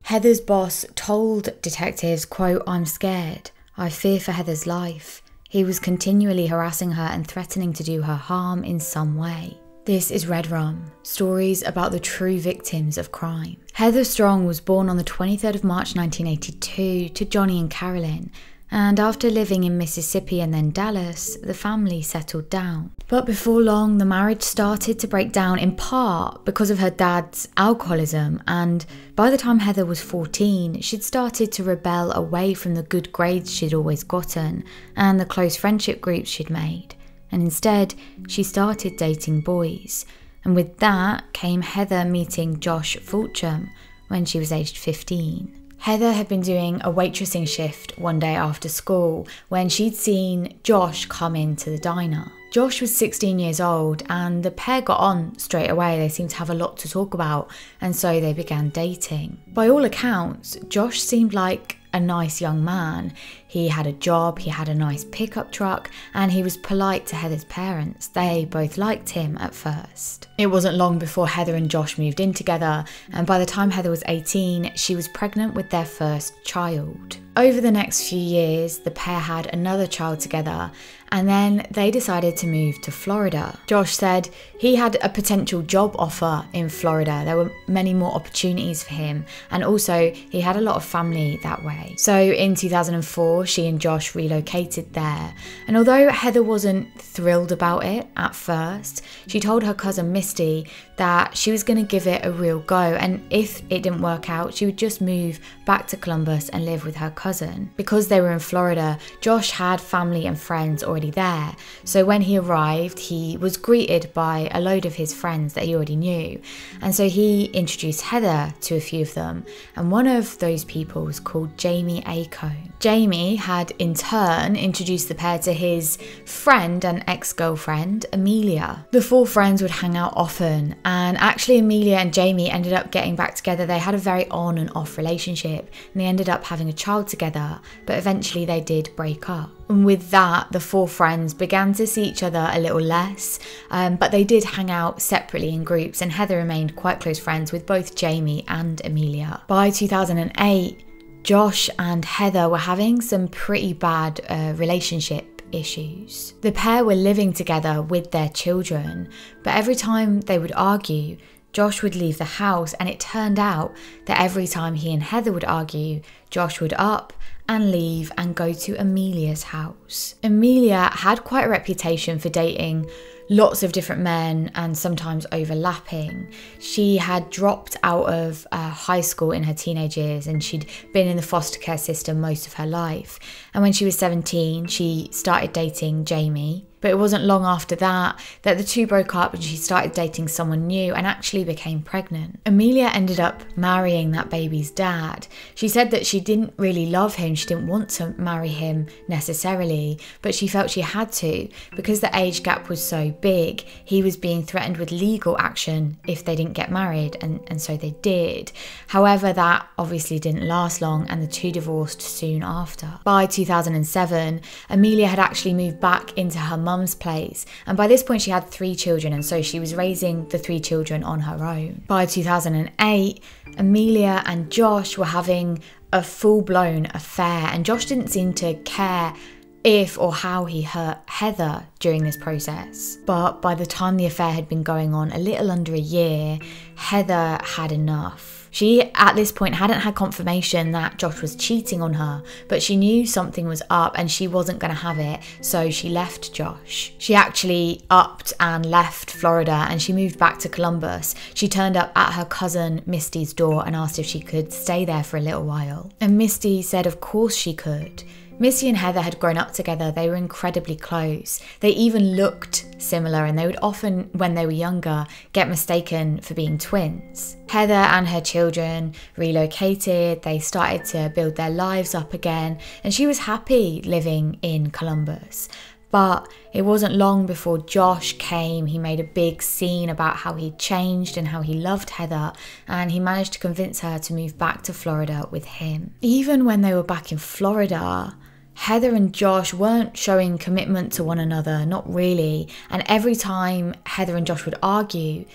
Heather's boss told detectives, quote, "I'm scared. I fear for Heather's life. He was continually harassing her and threatening to do her harm in some way." This is Red Rum, stories about the true victims of crime. Heather Strong was born on the 23rd of March 1982 to Johnny and Carolyn, and after living in Mississippi and then Dallas, the family settled down. But before long, the marriage started to break down, in part because of her dad's alcoholism, and by the time Heather was 14, she'd started to rebel away from the good grades she'd always gotten and the close friendship groups she'd made. And instead, she started dating boys. And with that came Heather meeting Josh Fulcham when she was aged 15. Heather had been doing a waitressing shift one day after school when she'd seen Josh come into the diner. Josh was 16 years old and the pair got on straight away. They seemed to have a lot to talk about, and so they began dating. By all accounts, Josh seemed like a nice young man. He had a job, he had a nice pickup truck, and he was polite to Heather's parents. They both liked him at first. It wasn't long before Heather and Josh moved in together, and by the time Heather was 18, she was pregnant with their first child. Over the next few years, the pair had another child together, and then they decided to move to Florida. Josh said he had a potential job offer in Florida. There were many more opportunities for him, and also he had a lot of family that way. So in 2004, she and Josh relocated there, and although Heather wasn't thrilled about it at first, she told her cousin Misty that she was going to give it a real go, and if it didn't work out, she would just move back to Columbus and live with her cousin. Because they were in Florida, Josh had family and friends already there, so when he arrived, he was greeted by a load of his friends that he already knew, and so he introduced Heather to a few of them, and one of those people was called Jamie Acone. Jamie had in turn introduced the pair to his friend and ex-girlfriend, Amelia. The four friends would hang out often, and actually Amelia and Jamie ended up getting back together. They had a very on and off relationship, and they ended up having a child together, but eventually they did break up. And with that, the four friends began to see each other a little less, but they did hang out separately in groups, and Heather remained quite close friends with both Jamie and Amelia. By 2008, Josh and Heather were having some pretty bad relationship issues. The pair were living together with their children, but every time they would argue, Josh would leave the house, and it turned out that every time he and Heather would argue, Josh would up and leave and go to Amelia's house. Amelia had quite a reputation for dating lots of different men and sometimes overlapping. She had dropped out of high school in her teenage years, and she'd been in the foster care system most of her life. And when she was 17, she started dating Jamie. But it wasn't long after that the two broke up, and she started dating someone new and actually became pregnant. Amelia ended up marrying that baby's dad. She said that she didn't really love him, she didn't want to marry him necessarily, but she felt she had to because the age gap was so big. He was being threatened with legal action if they didn't get married, and so they did. However, that obviously didn't last long, and the two divorced soon after. By 2007, Amelia had actually moved back into her mum's place, and by this point she had 3 children, and so she was raising the 3 children on her own. By 2008, Amelia and Josh were having a full-blown affair, and Josh didn't seem to care if or how he hurt Heather during this process. But by the time the affair had been going on a little under a year, Heather had enough. She, at this point, hadn't had confirmation that Josh was cheating on her, but she knew something was up and she wasn't going to have it, so she left Josh. She actually upped and left Florida, and she moved back to Columbus. She turned up at her cousin Misty's door and asked if she could stay there for a little while. And Misty said of course she could. Misty and Heather had grown up together. They were incredibly close. They even looked similar, and they would often, when they were younger, get mistaken for being twins. Heather and her children relocated. They started to build their lives up again, and she was happy living in Columbus. But it wasn't long before Josh came. He made a big scene about how he'd changed and how he loved Heather, and he managed to convince her to move back to Florida with him. Even when they were back in Florida, Heather and Josh weren't showing commitment to one another, not really. And every time Heather and Josh would argue,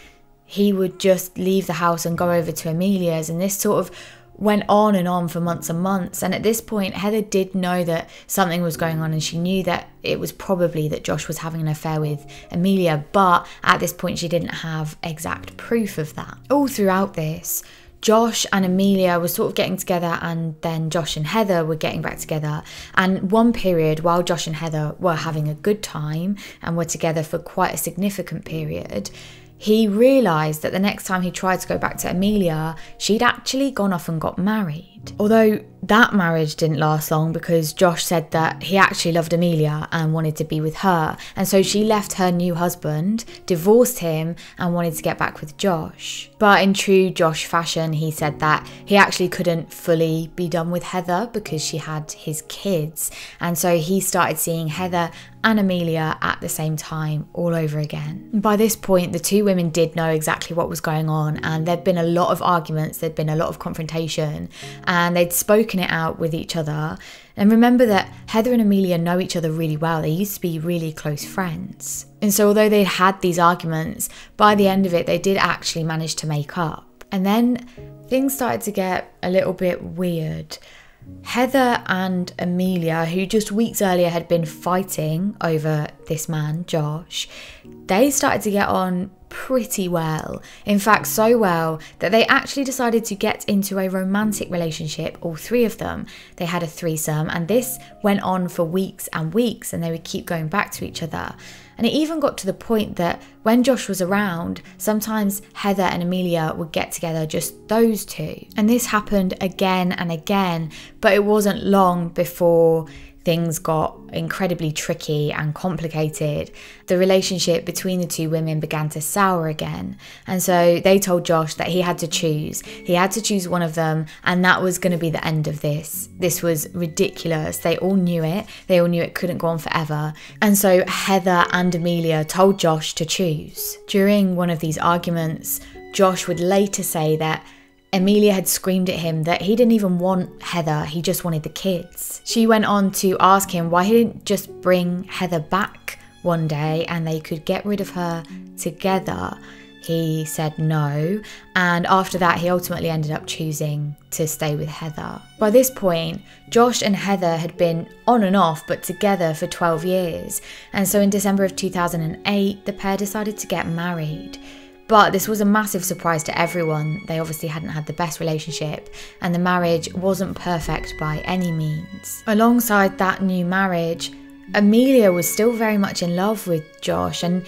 he would just leave the house and go over to Amelia's, and this sort of went on and on for months and months. And at this point, Heather did know that something was going on, and she knew that it was probably that Josh was having an affair with Amelia, but at this point she didn't have exact proof of that. All throughout this, Josh and Amelia were sort of getting together, and then Josh and Heather were getting back together. And one period, while Josh and Heather were having a good time and were together for quite a significant period, he realised that the next time he tried to go back to Amelia, she'd actually gone off and got married. Although that marriage didn't last long, because Josh said that he actually loved Amelia and wanted to be with her. And so she left her new husband, divorced him, and wanted to get back with Josh. But in true Josh fashion, he said that he actually couldn't fully be done with Heather because she had his kids. And so he started seeing Heather and Amelia at the same time all over again. By this point, the two women did know exactly what was going on, and there'd been a lot of arguments, there'd been a lot of confrontation, and they'd spoken it out with each other. And remember that Heather and Amelia know each other really well. They used to be really close friends. And so although they'd had these arguments, by the end of it, they did actually manage to make up. And then things started to get a little bit weird. Heather and Amelia, who just weeks earlier had been fighting over this man, Josh, they started to get on pretty well. In fact, so well that they actually decided to get into a romantic relationship, all three of them. They had a threesome, and this went on for weeks and weeks, and they would keep going back to each other. And it even got to the point that when Josh was around, sometimes Heather and Amelia would get together, just those two. And this happened again and again, but it wasn't long before things got incredibly tricky and complicated. The relationship between the two women began to sour again. And so they told Josh that he had to choose. He had to choose one of them, and that was going to be the end of this. This was ridiculous. They all knew it. They all knew it couldn't go on forever. And so Heather and Amelia told Josh to choose. During one of these arguments, Josh would later say that Amelia had screamed at him that he didn't even want Heather, he just wanted the kids. She went on to ask him why he didn't just bring Heather back one day and they could get rid of her together. He said no, and after that he ultimately ended up choosing to stay with Heather. By this point, Josh and Heather had been on and off but together for 12 years, and so in December of 2008 the pair decided to get married. But this was a massive surprise to everyone. They obviously hadn't had the best relationship, and the marriage wasn't perfect by any means. Alongside that new marriage, Amelia was still very much in love with Josh, and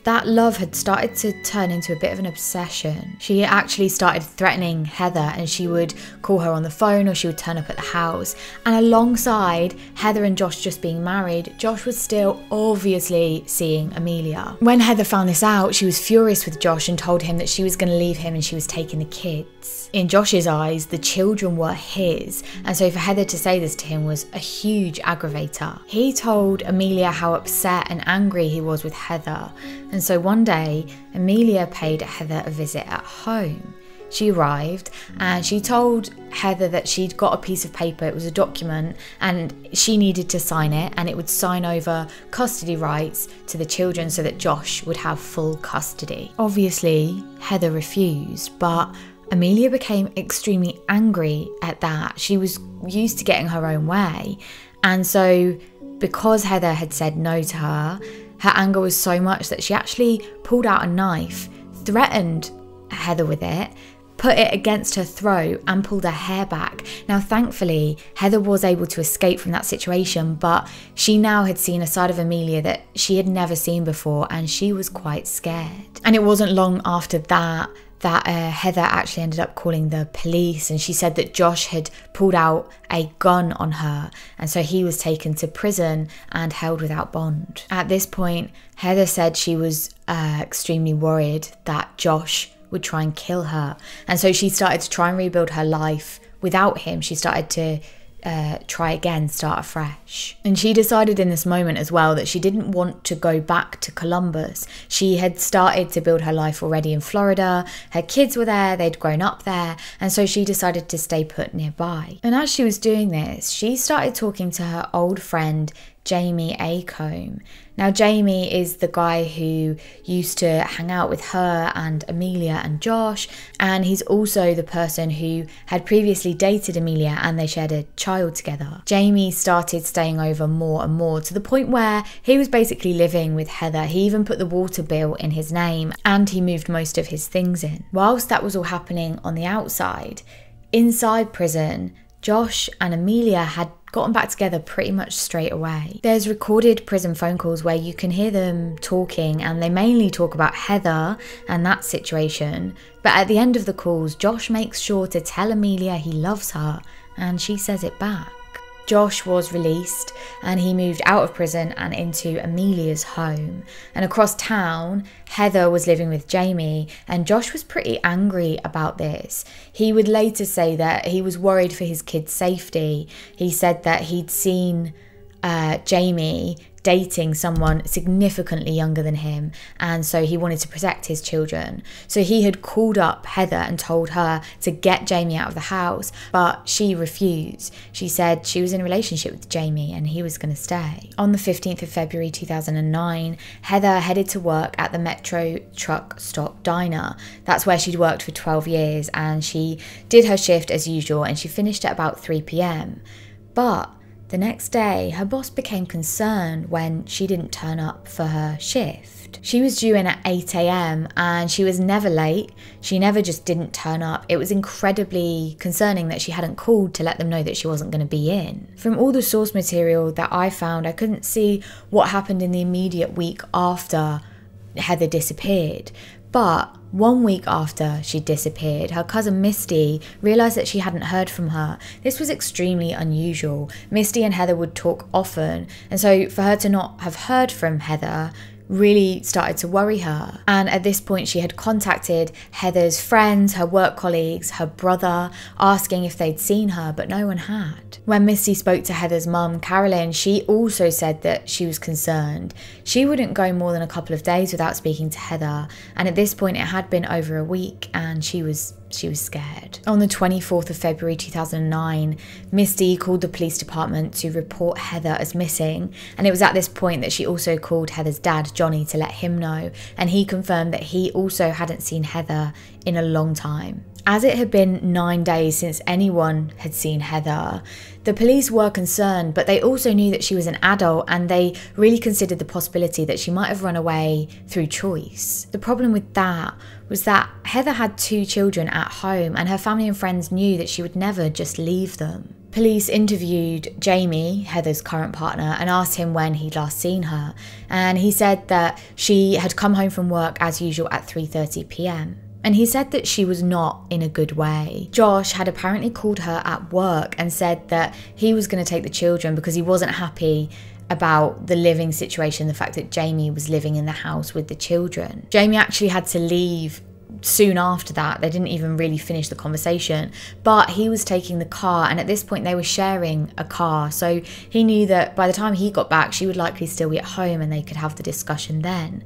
that love had started to turn into a bit of an obsession. She actually started threatening Heather, and she would call her on the phone or she would turn up at the house. And alongside Heather and Josh just being married, Josh was still obviously seeing Amelia. When Heather found this out, she was furious with Josh and told him that she was going to leave him and she was taking the kids. In Josh's eyes, the children were his, and so for Heather to say this to him was a huge aggravator. He told Amelia how upset and angry he was with Heather. And so one day, Amelia paid Heather a visit at home. She arrived and she told Heather that she'd got a piece of paper, it was a document, and she needed to sign it, and it would sign over custody rights to the children so that Josh would have full custody. Obviously, Heather refused, but Amelia became extremely angry at that. She was used to getting her own way. And so because Heather had said no to her, her anger was so much that she actually pulled out a knife, threatened Heather with it, put it against her throat and pulled her hair back. Now, thankfully, Heather was able to escape from that situation, but she now had seen a side of Amelia that she had never seen before, and she was quite scared. And it wasn't long after that Heather actually ended up calling the police, and she said that Josh had pulled out a gun on her, and so he was taken to prison and held without bond. At this point, Heather said she was extremely worried that Josh would try and kill her, and so she started to try and rebuild her life without him. She started to try again, start afresh. And she decided in this moment as well that she didn't want to go back to Columbus. She had started to build her life already in Florida. Her kids were there, they'd grown up there, and so she decided to stay put nearby. And as she was doing this, she started talking to her old friend Jamie Acombe. Now, Jamie is the guy who used to hang out with her and Amelia and Josh, and he's also the person who had previously dated Amelia and they shared a child together. Jamie started staying over more and more to the point where he was basically living with Heather. He even put the water bill in his name and he moved most of his things in. Whilst that was all happening on the outside, inside prison, Josh and Amelia had gotten back together pretty much straight away. There's recorded prison phone calls where you can hear them talking, and they mainly talk about Heather and that situation. But at the end of the calls, Josh makes sure to tell Amelia he loves her, and she says it back. Josh was released and he moved out of prison and into Amelia's home. And across town, Heather was living with Jamie, and Josh was pretty angry about this. He would later say that he was worried for his kids' safety. He said that he'd seen Jamie dating someone significantly younger than him, and so he wanted to protect his children. So he had called up Heather and told her to get Jamie out of the house, but she refused. She said she was in a relationship with Jamie and he was going to stay. On the 15th of February 2009, Heather headed to work at the Metro Truck Stop Diner. That's where she'd worked for 12 years, and she did her shift as usual and she finished at about 3 p.m. But the next day, her boss became concerned when she didn't turn up for her shift. She was due in at 8 a.m. and she was never late. She never just didn't turn up. It was incredibly concerning that she hadn't called to let them know that she wasn't going to be in. From all the source material that I found, I couldn't see what happened in the immediate week after Heather disappeared. But 1 week after she disappeared, her cousin Misty realised that she hadn't heard from her. This was extremely unusual. Misty and Heather would talk often, and so for her to not have heard from Heather really started to worry her. And at this point, she had contacted Heather's friends, her work colleagues, her brother, asking if they'd seen her, but no one had. When Misty spoke to Heather's mum, Carolyn, she also said that she was concerned. She wouldn't go more than a couple of days without speaking to Heather, and at this point it had been over a week and she was scared. On the 24th of February 2009, Misty called the police department to report Heather as missing, and it was at this point that she also called Heather's dad, Johnny, to let him know, and he confirmed that he also hadn't seen Heather in a long time. As it had been 9 days since anyone had seen Heather, the police were concerned, but they also knew that she was an adult and they really considered the possibility that she might have run away through choice. The problem with that was that Heather had 2 children at home and her family and friends knew that she would never just leave them. Police interviewed Jamie, Heather's current partner, and asked him when he'd last seen her, and he said that she had come home from work as usual at 3:30 p.m. And he said that she was not in a good way. Josh had apparently called her at work and said that he was going to take the children because he wasn't happy about the living situation, the fact that Jamie was living in the house with the children. Jamie actually had to leave soon after that. They didn't even really finish the conversation, but he was taking the car, and at this point they were sharing a car, so he knew that by the time he got back she would likely still be at home and they could have the discussion then.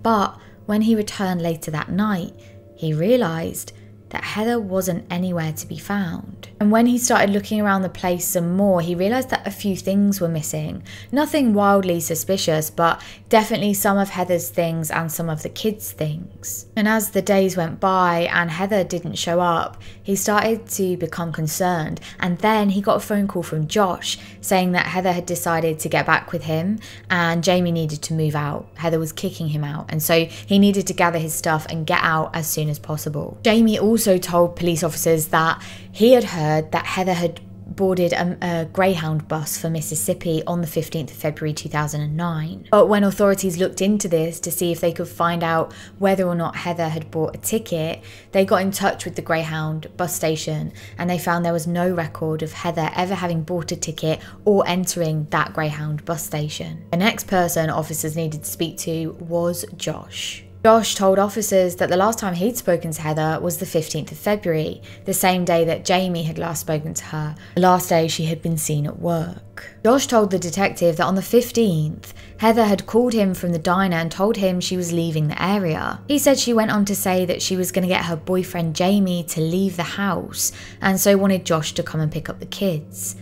But when he returned later that night, he realised that Heather wasn't anywhere to be found. And when he started looking around the place some more, he realised that a few things were missing. Nothing wildly suspicious, but definitely some of Heather's things and some of the kids' things. And as the days went by and Heather didn't show up, he started to become concerned. And then he got a phone call from Josh saying that Heather had decided to get back with him and Jamie needed to move out. Heather was kicking him out, and so he needed to gather his stuff and get out as soon as possible. Jamie also told police officers that he had heard that Heather had boarded a Greyhound bus for Mississippi on the 15th of February 2009. But when authorities looked into this to see if they could find out whether or not Heather had bought a ticket, they got in touch with the Greyhound bus station and they found there was no record of Heather ever having bought a ticket or entering that Greyhound bus station. The next person officers needed to speak to was Josh. Josh told officers that the last time he'd spoken to Heather was the 15th of February, the same day that Jamie had last spoken to her, the last day she had been seen at work. Josh told the detective that on the 15th, Heather had called him from the diner and told him she was leaving the area. He said she went on to say that she was going to get her boyfriend Jamie to leave the house and so wanted Josh to come and pick up the kids.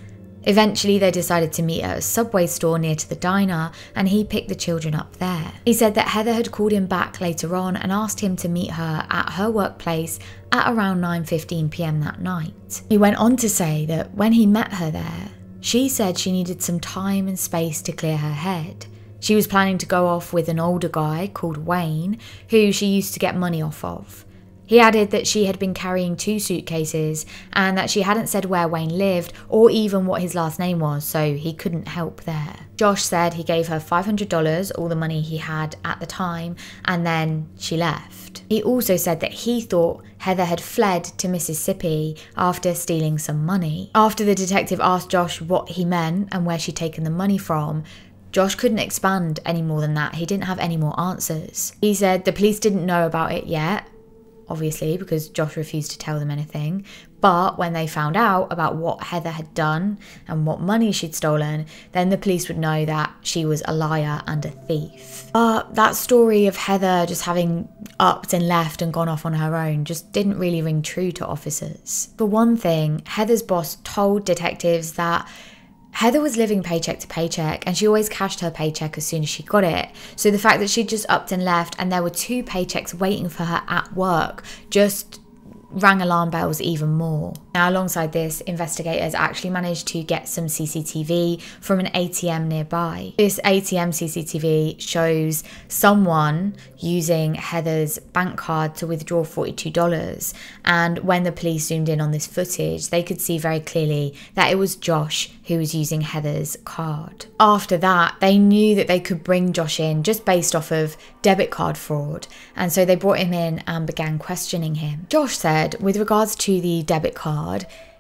Eventually, they decided to meet at a Subway store near to the diner, and he picked the children up there. He said that Heather had called him back later on and asked him to meet her at her workplace at around 9:15 p.m. that night. He went on to say that when he met her there, she said she needed some time and space to clear her head. She was planning to go off with an older guy called Wayne, who she used to get money off of. He added that she had been carrying 2 suitcases and that she hadn't said where Wayne lived or even what his last name was, so he couldn't help there. Josh said he gave her $500, all the money he had at the time, and then she left. He also said that he thought Heather had fled to Mississippi after stealing some money. After the detective asked Josh what he meant and where she'd taken the money from, Josh couldn't expand any more than that. He didn't have any more answers. He said the police didn't know about it yet, obviously, because Josh refused to tell them anything. But when they found out about what Heather had done and what money she'd stolen, then the police would know that she was a liar and a thief. But that story of Heather just having upped and left and gone off on her own just didn't really ring true to officers. For one thing, Heather's boss told detectives that Heather was living paycheck to paycheck and she always cashed her paycheck as soon as she got it. So the fact that she just upped and left and there were 2 paychecks waiting for her at work just rang alarm bells even more. Now, alongside this, investigators actually managed to get some CCTV from an ATM nearby. This ATM CCTV shows someone using Heather's bank card to withdraw $42, and when the police zoomed in on this footage, they could see very clearly that it was Josh who was using Heather's card. After that, they knew that they could bring Josh in just based off of debit card fraud, and so they brought him in and began questioning him. Josh said, with regards to the debit card,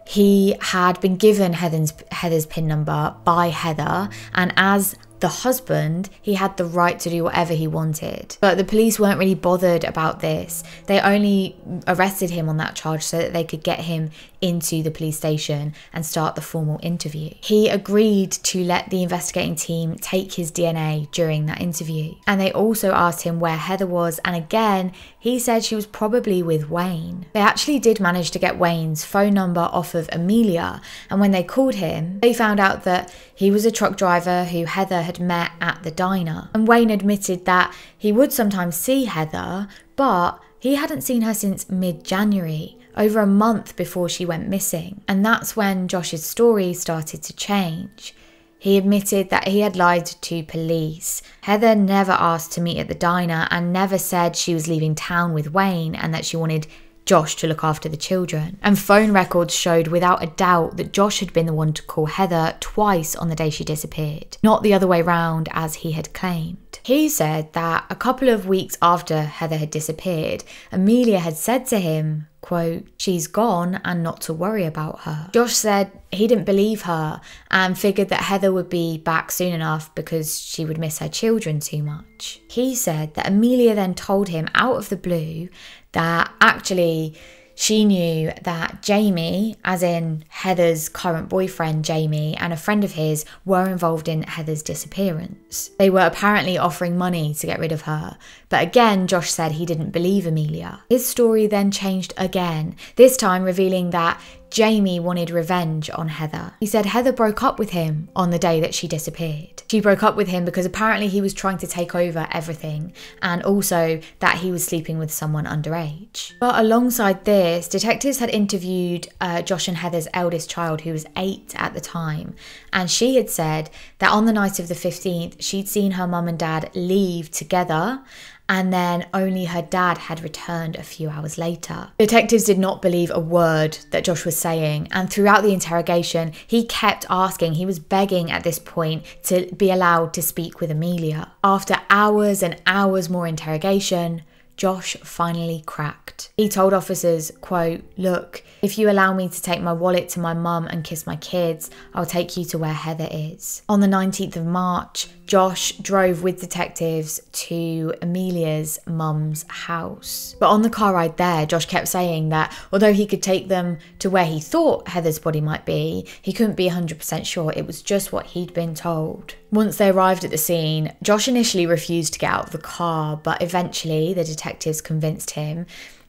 he had been given Heather's PIN number by Heather, and as the husband, he had the right to do whatever he wanted. But the police weren't really bothered about this. They only arrested him on that charge so that they could get him into the police station and start the formal interview. He agreed to let the investigating team take his DNA during that interview. And they also asked him where Heather was, and again, he said she was probably with Wayne. They actually did manage to get Wayne's phone number off of Amelia, and when they called him, they found out that he was a truck driver who Heather had met at the diner. And Wayne admitted that he would sometimes see Heather, but he hadn't seen her since mid-January, over a month before she went missing. And that's when Josh's story started to change. He admitted that he had lied to police. Heather never asked to meet at the diner and never said she was leaving town with Wayne and that she wanted Josh to look after the children. And phone records showed without a doubt that Josh had been the one to call Heather twice on the day she disappeared, not the other way round as he had claimed. He said that a couple of weeks after Heather had disappeared, Amelia had said to him, quote, "She's gone and not to worry about her." Josh said he didn't believe her and figured that Heather would be back soon enough because she would miss her children too much. He said that Amelia then told him out of the blue that actually she knew that Jamie, as in Heather's current boyfriend Jamie, and a friend of his were involved in Heather's disappearance. They were apparently offering money to get rid of her, but again Josh said he didn't believe Amelia. His story then changed again, this time revealing that Jamie wanted revenge on Heather. He said Heather broke up with him on the day that she disappeared. She broke up with him because apparently he was trying to take over everything, and also that he was sleeping with someone underage. But alongside this, detectives had interviewed Josh and Heather's eldest child, who was 8 at the time, and she had said that on the night of the 15th, she'd seen her mum and dad leave together, and then only her dad had returned a few hours later. Detectives did not believe a word that Josh was saying, and throughout the interrogation, he kept asking, he was begging at this point to be allowed to speak with Amelia. After hours and hours more interrogation, Josh finally cracked. He told officers, quote, "Look, if you allow me to take my wallet to my mum and kiss my kids, I'll take you to where Heather is." On the 19th of March, Josh drove with detectives to Amelia's mum's house. But on the car ride there, Josh kept saying that although he could take them to where he thought Heather's body might be, he couldn't be 100% sure. It was just what he'd been told. Once they arrived at the scene, Josh initially refused to get out of the car, but eventually the detectives convinced him.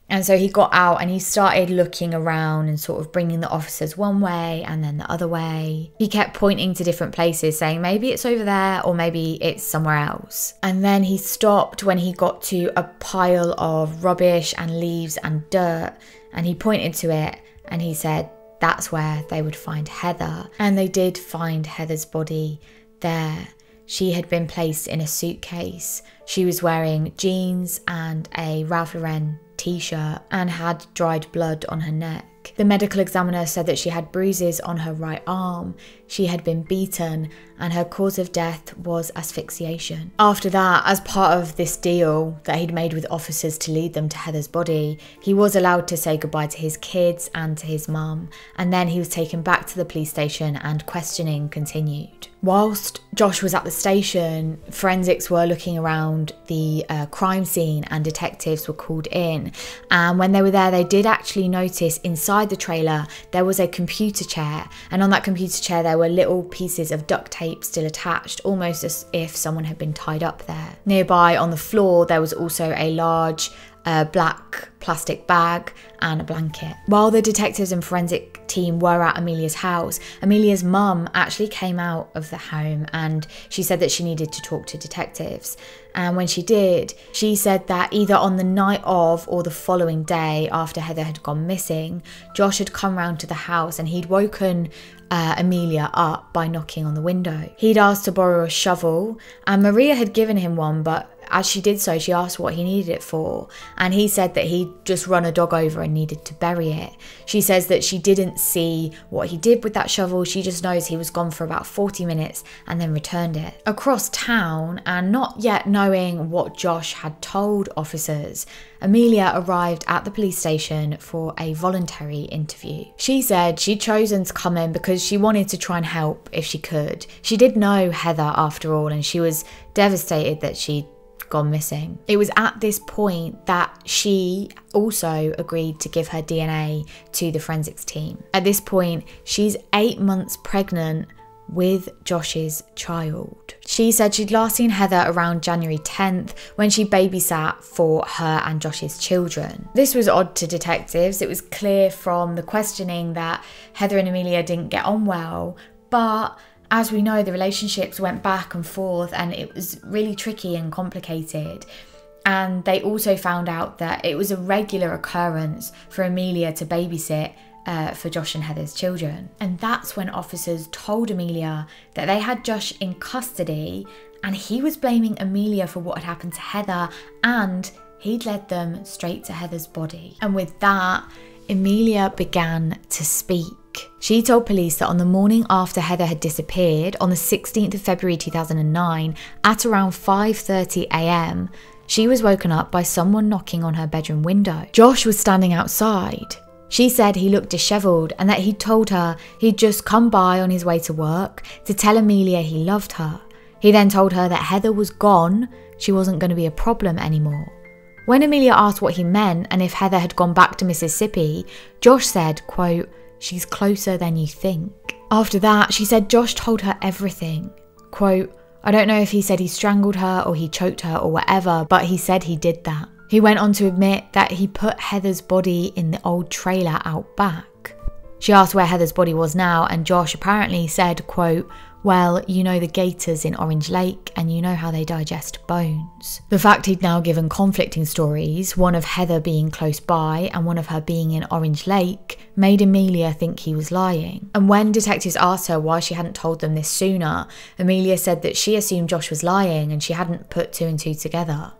And so he got out and he started looking around and sort of bringing the officers one way and then the other way. He kept pointing to different places saying maybe it's over there or maybe it's somewhere else. And then he stopped when he got to a pile of rubbish and leaves and dirt, and he pointed to it and he said that's where they would find Heather. And they did find Heather's body there. She had been placed in a suitcase. She was wearing jeans and a Ralph Lauren t-shirt and had dried blood on her neck. The medical examiner said that she had bruises on her right arm, she had been beaten, and her cause of death was asphyxiation. After that, as part of this deal that he'd made with officers to lead them to Heather's body, he was allowed to say goodbye to his kids and to his mum, and then he was taken back to the police station and questioning continued. Whilst Josh was at the station, forensics were looking around the crime scene and detectives were called in. And when they were there, they did actually notice inside the trailer there was a computer chair, and on that computer chair there were little pieces of duct tape still attached, almost as if someone had been tied up there. Nearby on the floor there was also a large black plastic bag and a blanket. While the detectives and forensic team were at Amelia's house, Amelia's mum actually came out of the home and she said that she needed to talk to detectives. And when she did, she said that either on the night of or the following day after Heather had gone missing, Josh had come round to the house and he'd woken Amelia up by knocking on the window. He'd asked to borrow a shovel and Maria had given him one, but as she did so, she asked what he needed it for, and he said that he'd just run a dog over and needed to bury it. She says that she didn't see what he did with that shovel, she just knows he was gone for about 40 minutes and then returned it. Across town, and not yet knowing what Josh had told officers, Amelia arrived at the police station for a voluntary interview. She said she'd chosen to come in because she wanted to try and help if she could. She did know Heather after all, and she was devastated that she'd gone missing. It was at this point that she also agreed to give her DNA to the forensics team. At this point, she's 8 months pregnant with Josh's child. She said she'd last seen Heather around January 10th when she babysat for her and Josh's children. This was odd to detectives. It was clear from the questioning that Heather and Amelia didn't get on well, but as we know, the relationships went back and forth and it was really tricky and complicated. And they also found out that it was a regular occurrence for Amelia to babysit for Josh and Heather's children. And that's when officers told Amelia that they had Josh in custody and he was blaming Amelia for what had happened to Heather and he'd led them straight to Heather's body. And with that, Amelia began to speak. She told police that on the morning after Heather had disappeared, on the 16th of February 2009, at around 5:30 a.m, she was woken up by someone knocking on her bedroom window. Josh was standing outside. She said he looked dishevelled and that he'd told her he'd just come by on his way to work to tell Amelia he loved her. He then told her that Heather was gone, she wasn't going to be a problem anymore. When Amelia asked what he meant and if Heather had gone back to Mississippi, Josh said, quote, "She's closer than you think." After that, she said Josh told her everything. Quote, "I don't know if he said he strangled her or he choked her or whatever, but he said he did that." He went on to admit that he put Heather's body in the old trailer out back. She asked where Heather's body was now and Josh apparently said, quote, "Well, you know the gators in Orange Lake and you know how they digest bones." The fact he'd now given conflicting stories, one of Heather being close by and one of her being in Orange Lake, made Amelia think he was lying. And when detectives asked her why she hadn't told them this sooner, Amelia said that she assumed Josh was lying and she hadn't put two and two together.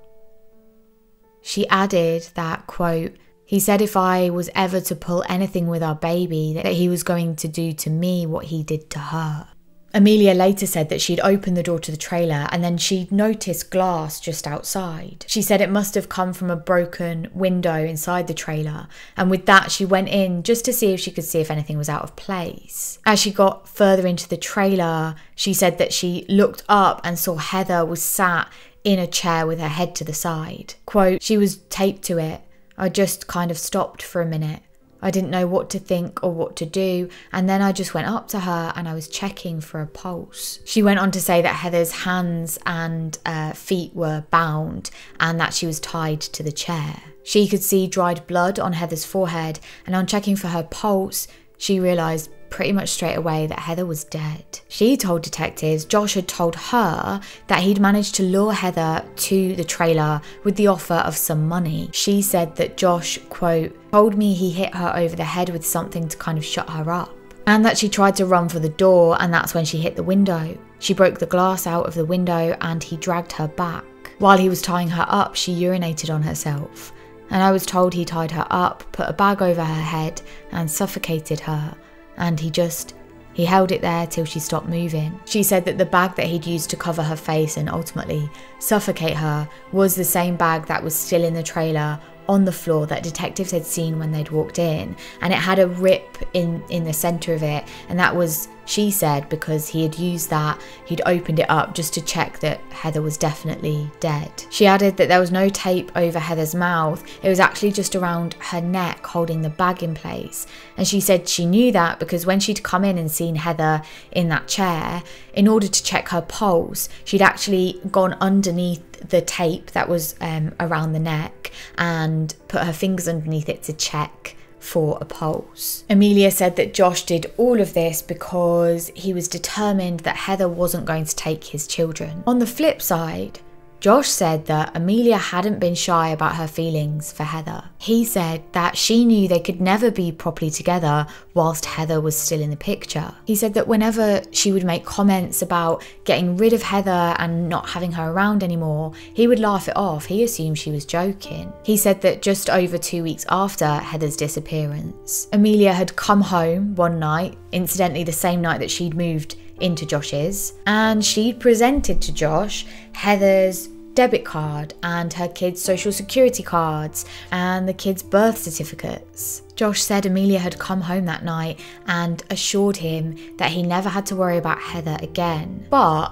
She added that, quote, "He said if I was ever to pull anything with our baby, that he was going to do to me what he did to her." Amelia later said that she'd opened the door to the trailer and then she'd noticed glass just outside. She said it must have come from a broken window inside the trailer, and with that she went in just to see if she could see if anything was out of place. As she got further into the trailer, she said that she looked up and saw Heather was sat in a chair with her head to the side. Quote, "She was taped to it. I just kind of stopped for a minute. I didn't know what to think or what to do, and then I just went up to her and I was checking for a pulse. She went on to say that Heather's hands and feet were bound and that she was tied to the chair. She could see dried blood on Heather's forehead, and on checking for her pulse, she realised pretty much straight away that Heather was dead. She told detectives Josh had told her that he'd managed to lure Heather to the trailer with the offer of some money. She said that Josh, quote, told me he hit her over the head with something to kind of shut her up, and that she tried to run for the door, and that's when she hit the window. She broke the glass out of the window and he dragged her back. While he was tying her up, she urinated on herself, and I was told he tied her up, put a bag over her head and suffocated her, and he held it there till she stopped moving. She said that the bag that he'd used to cover her face and ultimately suffocate her was the same bag that was still in the trailer on the floor that detectives had seen when they'd walked in, and it had a rip in the centre of it, and that was, she said, because he had used that, he'd opened it up just to check that Heather was definitely dead. She added that there was no tape over Heather's mouth, it was actually just around her neck holding the bag in place, and she said she knew that because when she'd come in and seen Heather in that chair, in order to check her pulse, she'd actually gone underneath the tape that was around the neck and put her fingers underneath it to check for a pulse. Amelia said that Josh did all of this because he was determined that Heather wasn't going to take his children. On the flip side, Josh said that Amelia hadn't been shy about her feelings for Heather. He said that she knew they could never be properly together whilst Heather was still in the picture. He said that whenever she would make comments about getting rid of Heather and not having her around anymore, he would laugh it off. He assumed she was joking. He said that just over 2 weeks after Heather's disappearance, Amelia had come home one night, incidentally the same night that she'd moved into Josh's, and she'd presented to Josh Heather's debit card and her kids' social security cards and the kids' birth certificates. Josh said Amelia had come home that night and assured him that he never had to worry about Heather again. But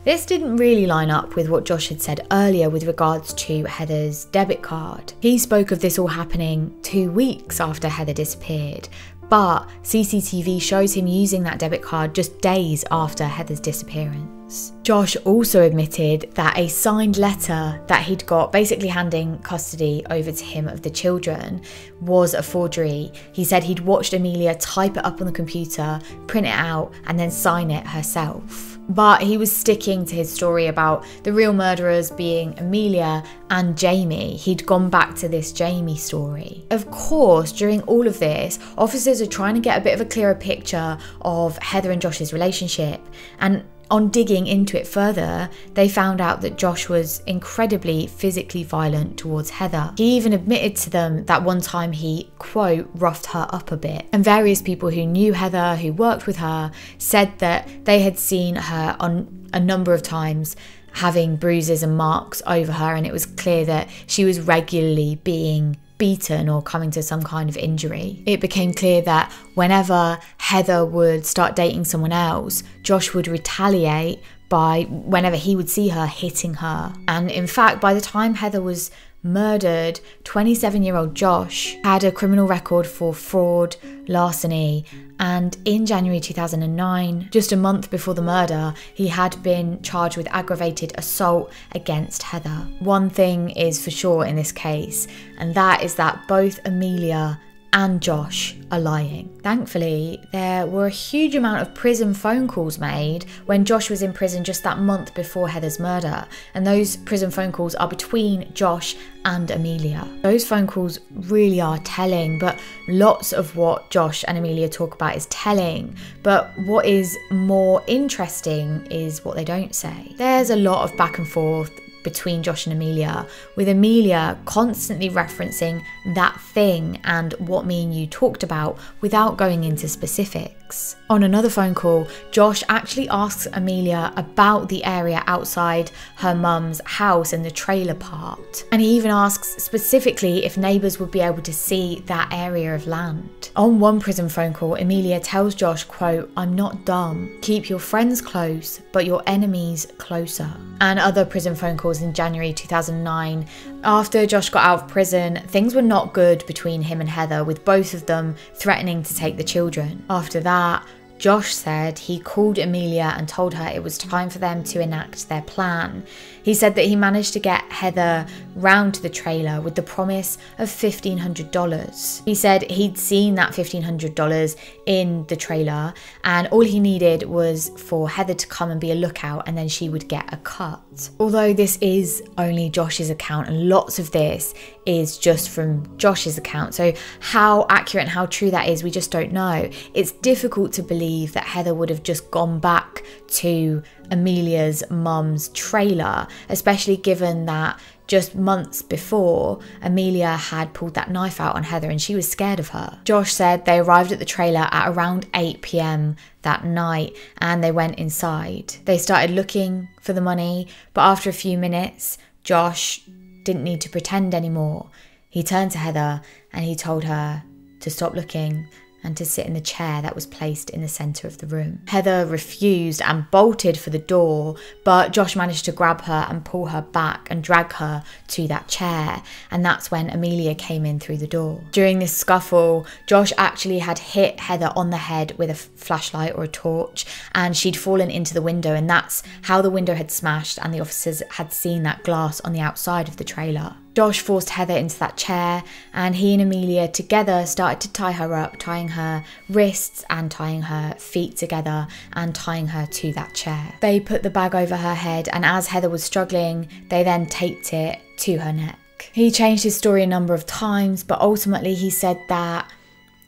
this didn't really line up with what Josh had said earlier with regards to Heather's debit card. He spoke of this all happening 2 weeks after Heather disappeared, but CCTV shows him using that debit card just days after Heather's disappearance. Josh also admitted that a signed letter that he'd got, basically handing custody over to him of the children, was a forgery. He said he'd watched Amelia type it up on the computer, print it out, and then sign it herself. But he was sticking to his story about the real murderers being Amelia and Jamie. He'd gone back to this Jamie story. Of course, during all of this, officers are trying to get a bit of a clearer picture of Heather and Josh's relationship, and on digging into it further, they found out that Josh was incredibly physically violent towards Heather. He even admitted to them that one time he, quote, roughed her up a bit. And various people who knew Heather, who worked with her, said that they had seen her on a number of times having bruises and marks over her, and it was clear that she was regularly being beaten or coming to some kind of injury. It became clear that whenever Heather would start dating someone else, Josh would retaliate by, whenever he would see her, hitting her. And in fact, by the time Heather was murdered, 27-year-old Josh had a criminal record for fraud, larceny, and in January 2009, just a month before the murder, he had been charged with aggravated assault against Heather. One thing is for sure in this case, and that is that both Amelia and Josh are lying. Thankfully, there were a huge amount of prison phone calls made when Josh was in prison just that month before Heather's murder, and those prison phone calls are between Josh and Amelia. Those phone calls really are telling, but lots of what Josh and Amelia talk about is telling, but what is more interesting is what they don't say. There's a lot of back and forth between Josh and Amelia, with Amelia constantly referencing that thing and what me and you talked about without going into specifics. On another phone call, Josh actually asks Amelia about the area outside her mum's house and the trailer part, and he even asks specifically if neighbours would be able to see that area of land. On one prison phone call, Amelia tells Josh, quote, "I'm not dumb. Keep your friends close, but your enemies closer." And other prison phone calls, calls in January 2009. After Josh got out of prison, things were not good between him and Heather, with both of them threatening to take the children. After that, Josh said he called Amelia and told her it was time for them to enact their plan. He said that he managed to get Heather round to the trailer with the promise of $1,500. He said he'd seen that $1,500 in the trailer, and all he needed was for Heather to come and be a lookout, and then she would get a cut. Although this is only Josh's account, and lots of this is just from Josh's account, so how accurate and how true that is, we just don't know. It's difficult to believe that Heather would have just gone back to Amelia's mum's trailer, especially given that just months before, Amelia had pulled that knife out on Heather and she was scared of her. Josh said they arrived at the trailer at around 8 p.m. that night and they went inside. They started looking for the money, but after a few minutes, Josh didn't need to pretend anymore. He turned to Heather and he told her to stop looking and to sit in the chair that was placed in the centre of the room. Heather refused and bolted for the door, but Josh managed to grab her and pull her back and drag her to that chair, and that's when Amelia came in through the door. During this scuffle, Josh actually had hit Heather on the head with a flashlight or a torch, and she'd fallen into the window, and that's how the window had smashed and the officers had seen that glass on the outside of the trailer. Josh forced Heather into that chair and he and Amelia together started to tie her up, tying her wrists and tying her feet together and tying her to that chair. They put the bag over her head, and as Heather was struggling, they then taped it to her neck. He changed his story a number of times, but ultimately he said that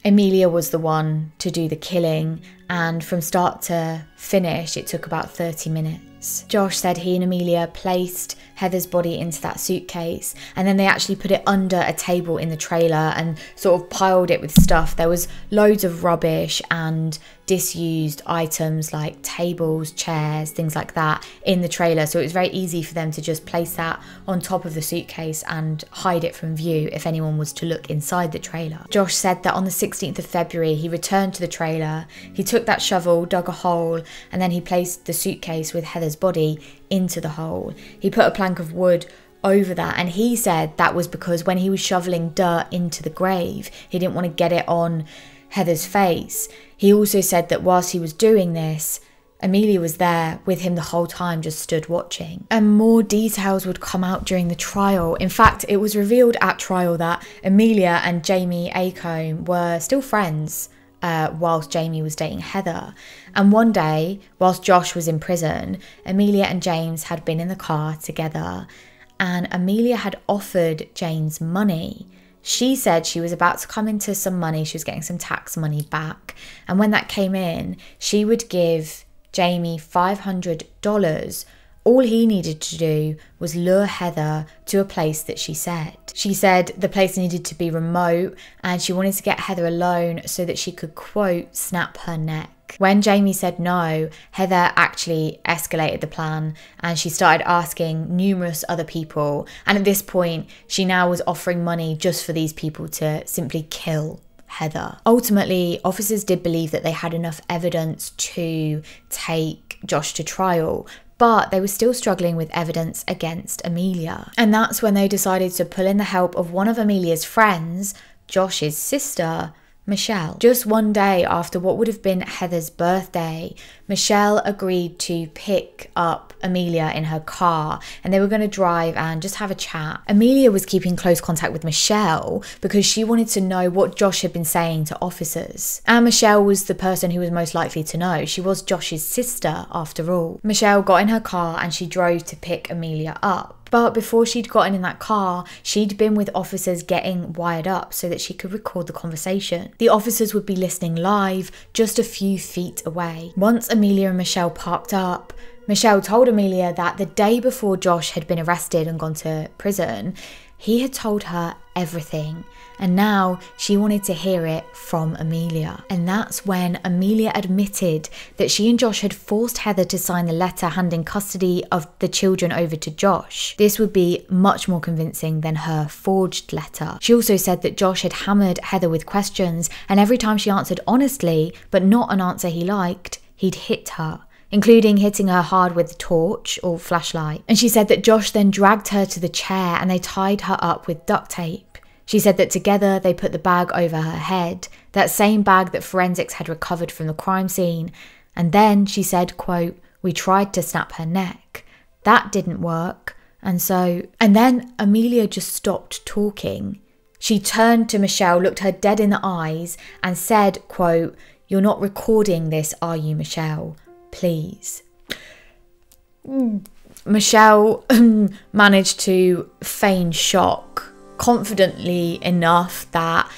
Amelia was the one to do the killing, and from start to finish it took about 30 minutes. Josh said he and Amelia placed Heather's body into that suitcase and then they actually put it under a table in the trailer and sort of piled it with stuff. There was loads of rubbish and disused items like tables, chairs, things like that in the trailer, so it was very easy for them to just place that on top of the suitcase and hide it from view if anyone was to look inside the trailer. Josh said that on the 16th of February he returned to the trailer, he took that shovel, dug a hole, and then he placed the suitcase with Heather's body into the hole. He put a plank of wood over that, and he said that was because when he was shoveling dirt into the grave, he didn't want to get it on Heather's face. He also said that whilst he was doing this, Amelia was there with him the whole time, just stood watching. And more details would come out during the trial. In fact, it was revealed at trial that Amelia and Jamie Acomb were still friends whilst Jamie was dating Heather. And one day, whilst Josh was in prison, Amelia and James had been in the car together, and Amelia had offered James money. She said she was about to come into some money, she was getting some tax money back, and when that came in, she would give Jamie $500. All he needed to do was lure Heather to a place that she said. She said the place needed to be remote and she wanted to get Heather alone so that she could, quote, snap her neck. When Jamie said no, Heather actually escalated the plan and she started asking numerous other people. And at this point, she now was offering money just for these people to simply kill Heather. Ultimately, officers did believe that they had enough evidence to take Josh to trial, but they were still struggling with evidence against Amelia. And that's when they decided to pull in the help of one of Amelia's friends, Josh's sister, Michelle. Just one day after what would have been Heather's birthday, Michelle agreed to pick up Amelia in her car and they were going to drive and just have a chat. Amelia was keeping close contact with Michelle because she wanted to know what Josh had been saying to officers. And Michelle was the person who was most likely to know. She was Josh's sister after all. Michelle got in her car and she drove to pick Amelia up. But before she'd gotten in that car, she'd been with officers getting wired up so that she could record the conversation. The officers would be listening live just a few feet away. Once Amelia and Michelle parked up, Michelle told Amelia that the day before Josh had been arrested and gone to prison, he had told her everything. And now she wanted to hear it from Amelia. And that's when Amelia admitted that she and Josh had forced Heather to sign the letter handing custody of the children over to Josh. This would be much more convincing than her forged letter. She also said that Josh had hammered Heather with questions, and every time she answered honestly, but not an answer he liked, he'd hit her. including hitting her hard with a torch or flashlight. And she said that Josh then dragged her to the chair and they tied her up with duct tape. She said that together they put the bag over her head, that same bag that forensics had recovered from the crime scene. And then she said, quote, "We tried to snap her neck. That didn't work. And then Amelia just stopped talking. She turned to Michelle, looked her dead in the eyes and said, quote, 'You're not recording this, are you, Michelle? Please.'" Michelle managed to feign shock confidently enough that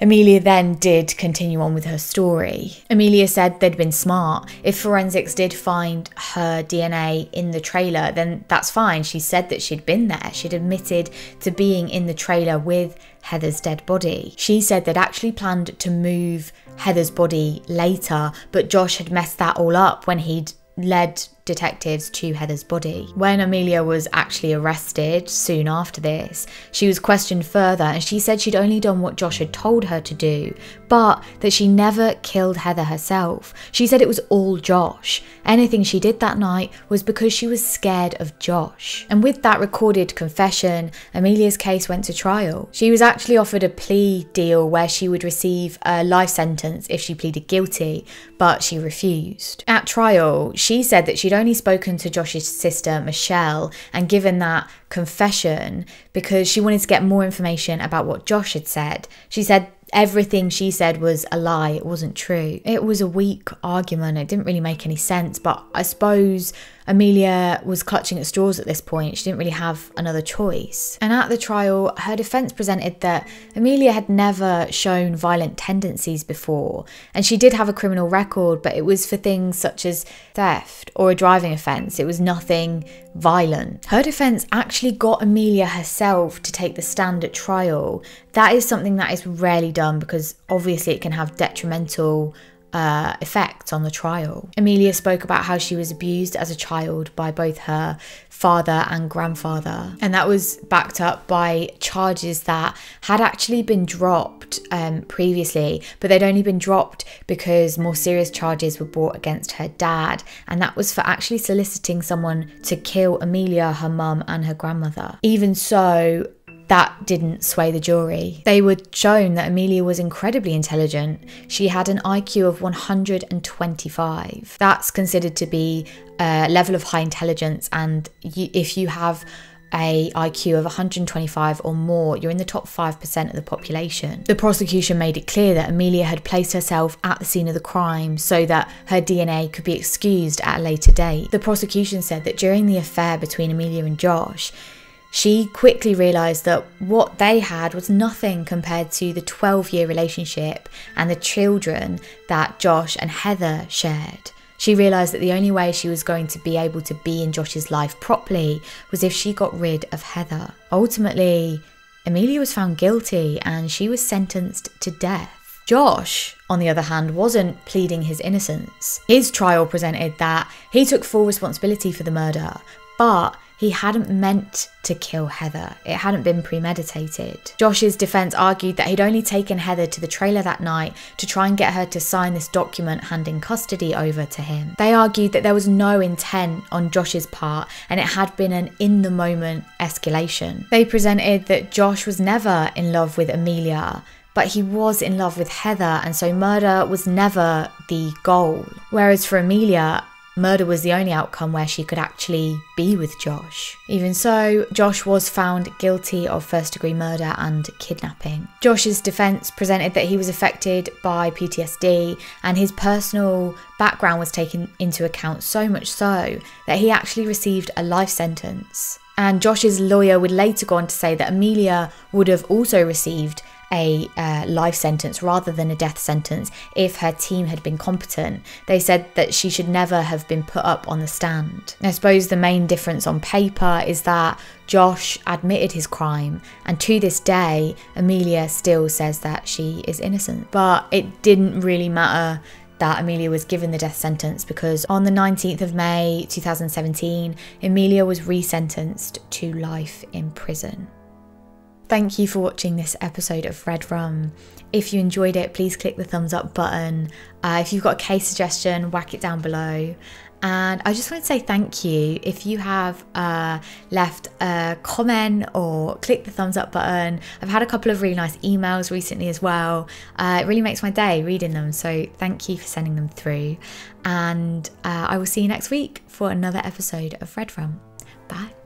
Amelia then did continue on with her story. Amelia said they'd been smart. If forensics did find her DNA in the trailer, then that's fine. She said that she'd been there. She'd admitted to being in the trailer with Heather's dead body. She said they'd actually planned to move Heather's body later, but Josh had messed that all up when he'd led detectives to Heather's body. When Amelia was actually arrested soon after this, she was questioned further and she said she'd only done what Josh had told her to do, but that she never killed Heather herself. She said it was all Josh. Anything she did that night was because she was scared of Josh. And with that recorded confession, Amelia's case went to trial. She was actually offered a plea deal where she would receive a life sentence if she pleaded guilty, but she refused. At trial, she said that she'd only spoken to Josh's sister, Michelle, and given that confession because she wanted to get more information about what Josh had said. She said everything she said was a lie, it wasn't true. It was a weak argument, it didn't really make any sense, but I suppose Amelia was clutching at straws at this point. She didn't really have another choice. And at the trial, her defence presented that Amelia had never shown violent tendencies before, and she did have a criminal record, but it was for things such as theft or a driving offence. It was nothing violent. Her defence actually got Amelia herself to take the stand at trial. That is something that is rarely done because obviously it can have detrimental effects on the trial. Amelia spoke about how she was abused as a child by both her father and grandfather, and that was backed up by charges that had actually been dropped previously, but they'd only been dropped because more serious charges were brought against her dad, and that was for actually soliciting someone to kill Amelia, her mum and her grandmother. Even so, that didn't sway the jury. They were shown that Amelia was incredibly intelligent. She had an IQ of 125. That's considered to be a level of high intelligence, and if you have a IQ of 125 or more, you're in the top 5% of the population. The prosecution made it clear that Amelia had placed herself at the scene of the crime so that her DNA could be excused at a later date. The prosecution said that during the affair between Amelia and Josh, she quickly realised that what they had was nothing compared to the 12-year relationship and the children that Josh and Heather shared. She realised that the only way she was going to be able to be in Josh's life properly was if she got rid of Heather. Ultimately, Amelia was found guilty and she was sentenced to death. Josh, on the other hand, wasn't pleading his innocence. His trial presented that he took full responsibility for the murder, but he hadn't meant to kill Heather. It hadn't been premeditated. Josh's defence argued that he'd only taken Heather to the trailer that night to try and get her to sign this document handing custody over to him. They argued that there was no intent on Josh's part and it had been an in-the-moment escalation. They presented that Josh was never in love with Amelia, but he was in love with Heather, and so murder was never the goal. Whereas for Amelia, murder was the only outcome where she could actually be with Josh. Even so, Josh was found guilty of first-degree murder and kidnapping. Josh's defence presented that he was affected by PTSD and his personal background was taken into account, so much so that he actually received a life sentence. And Josh's lawyer would later go on to say that Amelia would have also received a life sentence rather than a death sentence if her team had been competent. They said that she should never have been put up on the stand. I suppose the main difference on paper is that Josh admitted his crime, and to this day Amelia still says that she is innocent. But it didn't really matter that Amelia was given the death sentence because on the 19th of May 2017, Amelia was resentenced to life in prison. Thank you for watching this episode of Red Rum. If you enjoyed it, please click the thumbs up button. If you've got a case suggestion, whack it down below. And I just want to say thank you if you have left a comment or clicked the thumbs up button. I've had a couple of really nice emails recently as well. It really makes my day reading them, so thank you for sending them through. And I will see you next week for another episode of Read From. Bye.